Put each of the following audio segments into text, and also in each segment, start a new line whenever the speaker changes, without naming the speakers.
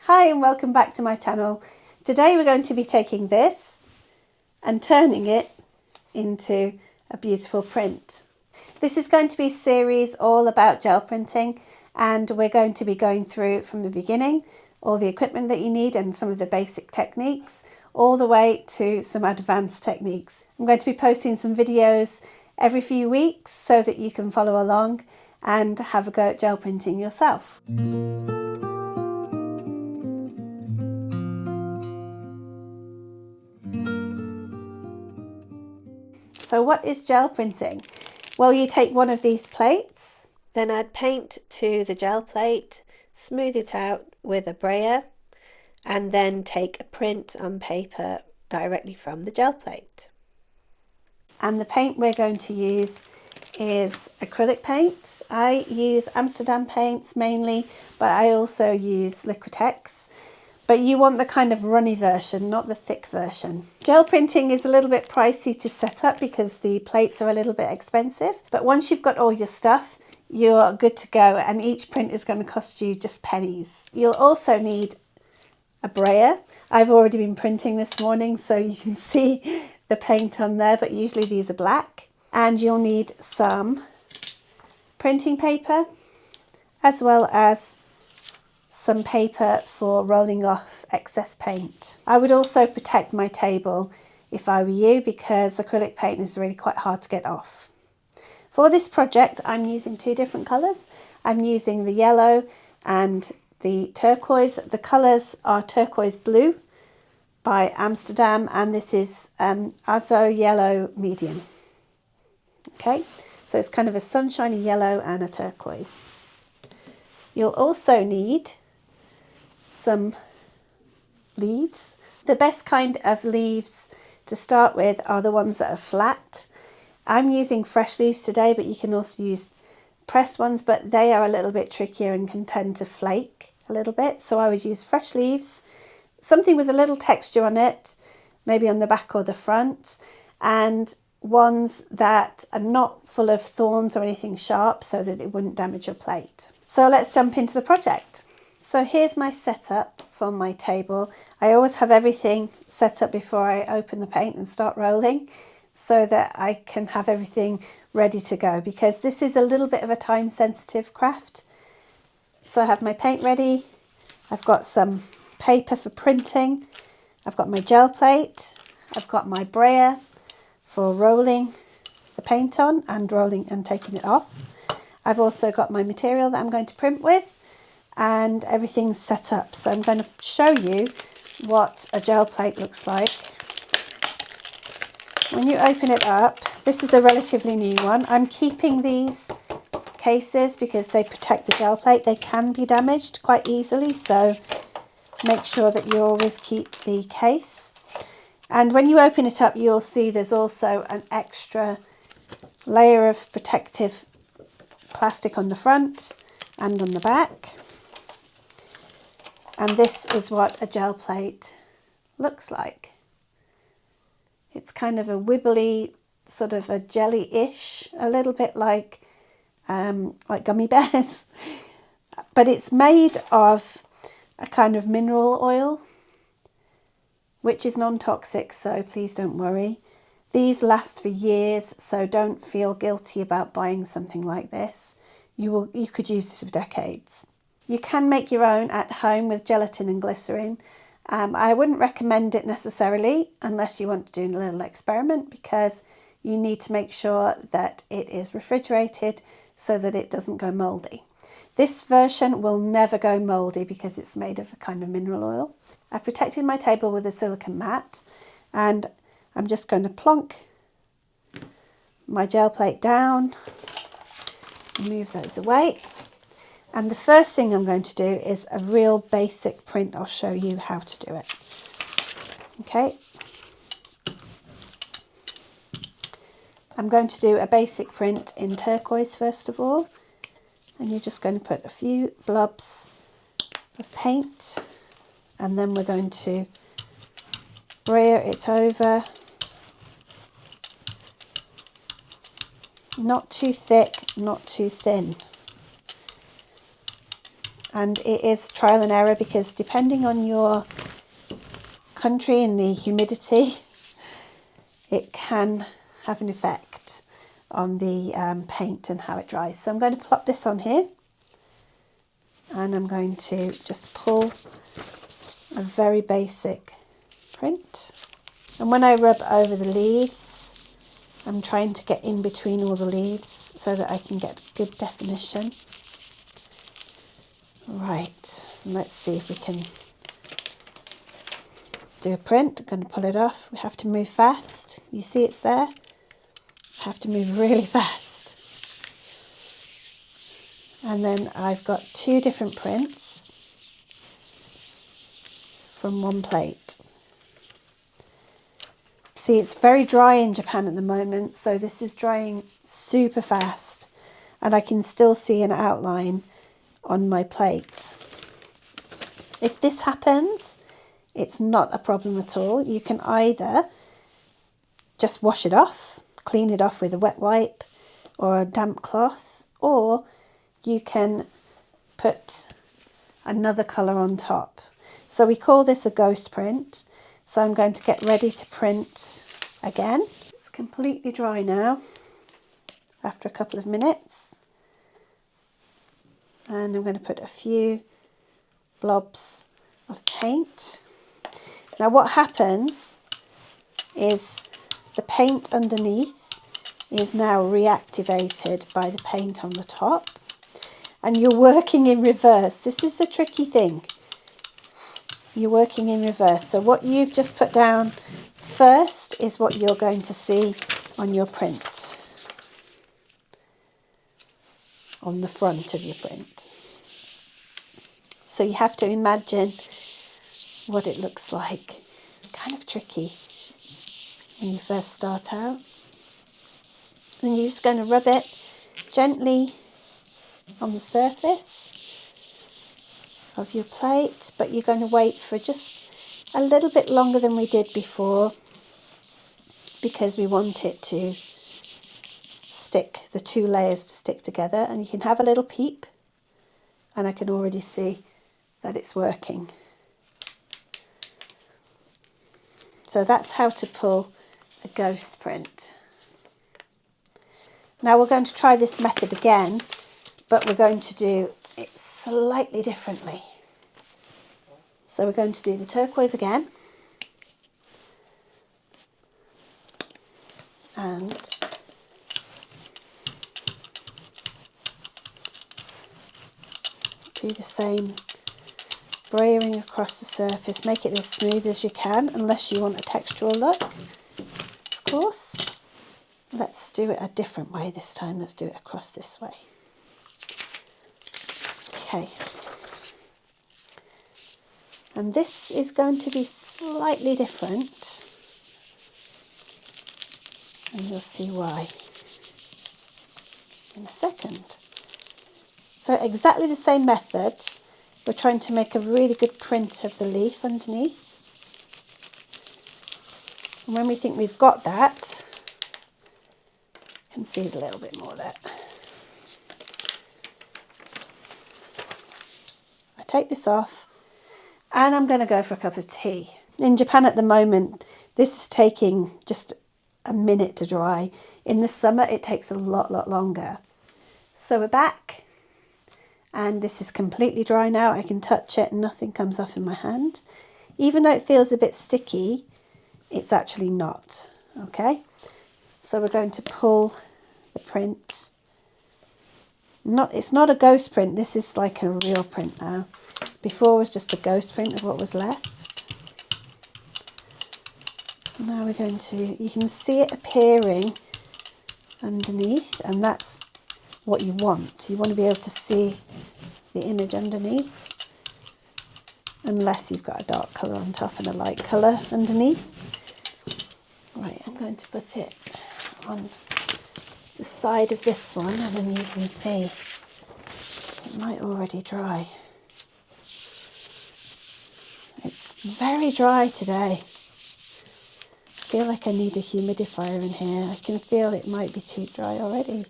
Hi and welcome back to my channel. Today we're going to be taking this and turning it into a beautiful print. This is going to be a series all about gel printing, and we're going to be going through from the beginning all the equipment that you need and some of the basic techniques all the way to some advanced techniques. I'm going to be posting some videos every few weeks so that you can follow along and have a go at gel printing yourself. So what is gel printing? Well, you take one of these plates, then add paint to the gel plate, smooth it out with a brayer, and then take a print on paper directly from the gel plate. And the paint we're going to use is acrylic paint. I use Amsterdam paints mainly, but I also use Liquitex. But you want the kind of runny version, not the thick version. Gel printing is a little bit pricey to set up because the plates are a little bit expensive. But once you've got all your stuff, you're good to go, and each print is going to cost you just pennies. You'll also need a brayer. I've already been printing this morning, so you can see the paint on there, but usually these are black. And you'll need some printing paper, as well as some paper for rolling off excess paint. I would also protect my table if I were you, because acrylic paint is really quite hard to get off. For this project, I'm using two different colours. I'm using the yellow and the turquoise. The colours are turquoise blue by Amsterdam, and this is Azo yellow medium. Okay, so it's kind of a sunshiny yellow and a turquoise. You'll also need some leaves. The best kind of leaves to start with are the ones that are flat. I'm using fresh leaves today, but you can also use pressed ones, but they are a little bit trickier and can tend to flake a little bit. So I would use fresh leaves, something with a little texture on it, maybe on the back or the front, and ones that are not full of thorns or anything sharp so that it wouldn't damage your plate. So let's jump into the project. So here's my setup for my table. I always have everything set up before I open the paint and start rolling, so that I can have everything ready to go, because this is a little bit of a time sensitive craft. So I have my paint ready, I've got some paper for printing, I've got my gel plate, I've got my brayer for rolling the paint on and rolling and taking it off. I've also got my material that I'm going to print with, and everything's set up. So I'm going to show you what a gel plate looks like. When you open it up, this is a relatively new one. I'm keeping these cases because they protect the gel plate. They can be damaged quite easily, so make sure that you always keep the case. And when you open it up, you'll see there's also an extra layer of protective plastic on the front and on the back. And this is what a gel plate looks like. It's kind of a wibbly, sort of a jelly-ish, a little bit like gummy bears. But it's made of a kind of mineral oil, which is non-toxic, so please don't worry. These last for years, so don't feel guilty about buying something like this. You could use this for decades. You can make your own at home with gelatin and glycerin. I wouldn't recommend it necessarily unless you want to do a little experiment, because you need to make sure that it is refrigerated so that it doesn't go mouldy. This version will never go mouldy because it's made of a kind of mineral oil. I've protected my table with a silicone mat, and I'm just going to plonk my gel plate down, move those away. And the first thing I'm going to do is a real basic print. I'll show you how to do it. Okay. I'm going to do a basic print in turquoise first of all. And you're just going to put a few blobs of paint, and then we're going to brayer it over. Not too thick, not too thin. And it is trial and error, because depending on your country and the humidity, it can have an effect on the paint and how it dries. So I'm going to plop this on here, and I'm going to just pull a very basic print. And when I rub over the leaves, I'm trying to get in between all the leaves so that I can get good definition. Right, let's see if we can do a print. I'm going to pull it off. We have to move fast. You see it's there? I have to move really fast. And then I've got 2 different prints from one plate. See, it's very dry in Japan at the moment, so this is drying super fast, and I can still see an outline on my plate. If this happens, it's not a problem at all. You can either just wash it off, clean it off with a wet wipe or a damp cloth, or you can put another colour on top. So we call this a ghost print. So I'm going to get ready to print again. It's completely dry now after a couple of minutes. And I'm going to put a few blobs of paint. Now what happens is the paint underneath is now reactivated by the paint on the top, and you're working in reverse. This is the tricky thing. You're working in reverse. So what you've just put down first is what you're going to see on your print, on the front of your print. So you have to imagine what it looks like. Kind of tricky when you first start out. And you're just going to rub it gently on the surface of your plate, but you're going to wait for just a little bit longer than we did before, because we want it to stick, the 2 layers to stick together. And you can have a little peep, and I can already see that it's working. So that's how to pull a ghost print. Now we're going to try this method again, but we're going to do it slightly differently. So we're going to do the turquoise again, and do the same, brayering across the surface. Make it as smooth as you can, unless you want a textural look, of course. Let's do it a different way this time. Let's do it across this way. Okay. And this is going to be slightly different, and you'll see why in a second. So exactly the same method. We're trying to make a really good print of the leaf underneath. And when we think we've got that, you can see a little bit more there. I take this off, and I'm going to go for a cup of tea. In Japan at the moment, this is taking just a minute to dry. In the summer, it takes a lot longer. So we're back, and this is completely dry now. I can touch it and nothing comes off in my hand. Even though it feels a bit sticky, it's actually not. Okay, so we're going to pull the print. It's not a ghost print, this is like a real print now. Before was just a ghost print of what was left. Now we're going to, you can see it appearing underneath, and that's what you want. You want to be able to see the image underneath, unless you've got a dark colour on top and a light colour underneath. Right, I'm going to put it on the side of this one, and then you can see it might already dry. It's very dry today. I feel like I need a humidifier in here. I can feel it might be too dry already.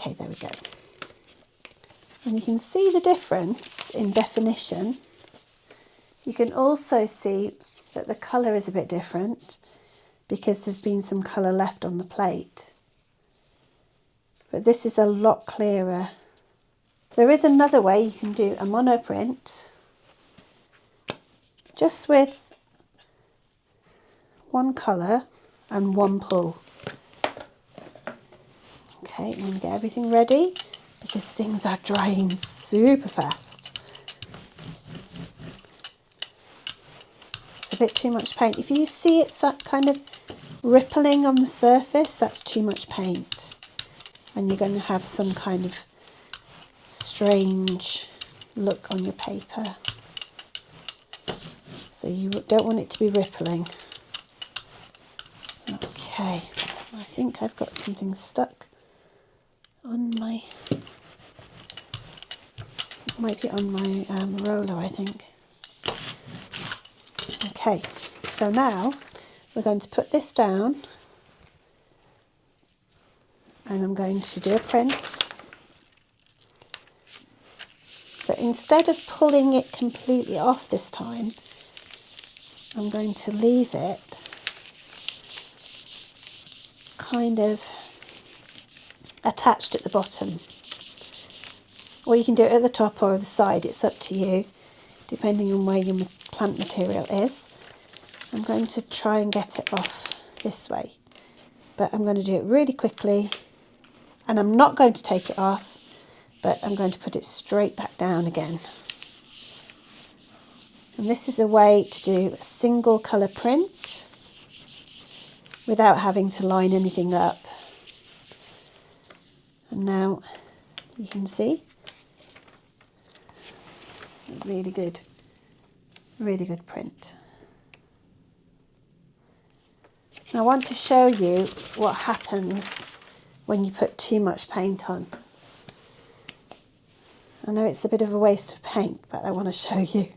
Okay, there we go. And you can see the difference in definition. You can also see that the colour is a bit different because there's been some colour left on the plate. But this is a lot clearer. There is another way you can do a monoprint just with one colour and one pull. Okay, I'm going to get everything ready because things are drying super fast. It's a bit too much paint. If you see it kind of rippling on the surface, that's too much paint. And you're going to have some kind of strange look on your paper. So you don't want it to be rippling. Okay, I think I've got something stuck on my, it might be on my roller, I think. Okay, so now we're going to put this down and I'm going to do a print. But instead of pulling it completely off this time, I'm going to leave it kind of attached at the bottom. Or you can do it at the top or the side, it's up to you, depending on where your plant material is. I'm going to try and get it off this way, but I'm going to do it really quickly, and I'm not going to take it off, but I'm going to put it straight back down again. And this is a way to do a single colour print without having to line anything up. And now you can see, really good print. Now I want to show you what happens when you put too much paint on. I know it's a bit of a waste of paint, but I want to show you.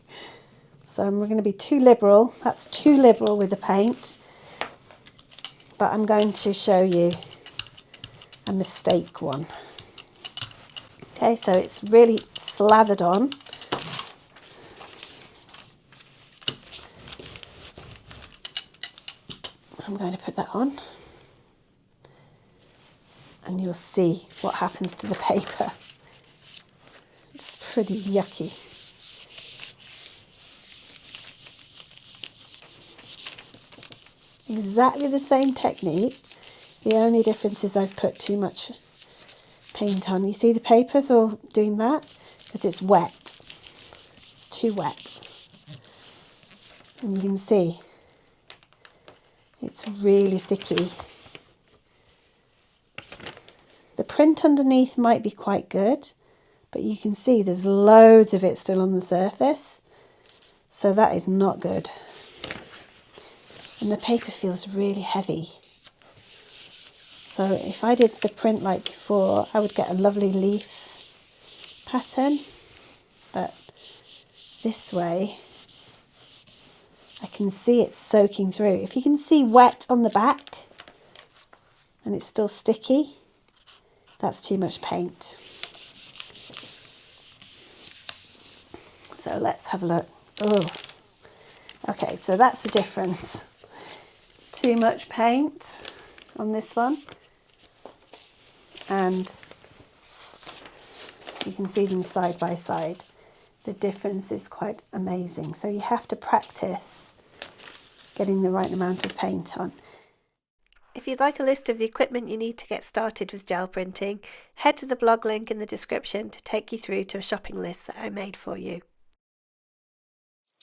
So we're going to be too liberal. That's too liberal with the paint. But I'm going to show you a mistake one. Okay, so it's really slathered on. I'm going to put that on. And you'll see what happens to the paper. It's pretty yucky. Exactly the same technique. The only difference is I've put too much paint on. You see the paper's all doing that because it's wet. It's too wet. And you can see it's really sticky. The print underneath might be quite good, but you can see there's loads of it still on the surface. So that is not good. And the paper feels really heavy. So if I did the print like before, I would get a lovely leaf pattern. But this way, I can see it soaking through. If you can see wet on the back and it's still sticky, that's too much paint. So let's have a look. Oh, okay, so that's the difference. Too much paint on this one, and you can see them side by side. The difference is quite amazing. So you have to practice getting the right amount of paint on. If you'd like a list of the equipment you need to get started with gel printing, head to the blog link in the description to take you through to a shopping list that I made for you.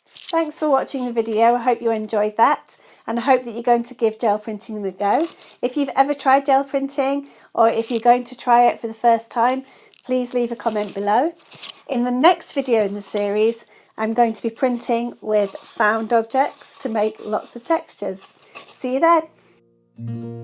Thanks for watching the video. I hope you enjoyed that, and I hope that you're going to give gel printing a go. If you've ever tried gel printing, or if you're going to try it for the first time, please leave a comment below. In the next video in the series, I'm going to be printing with found objects to make lots of textures. See you then.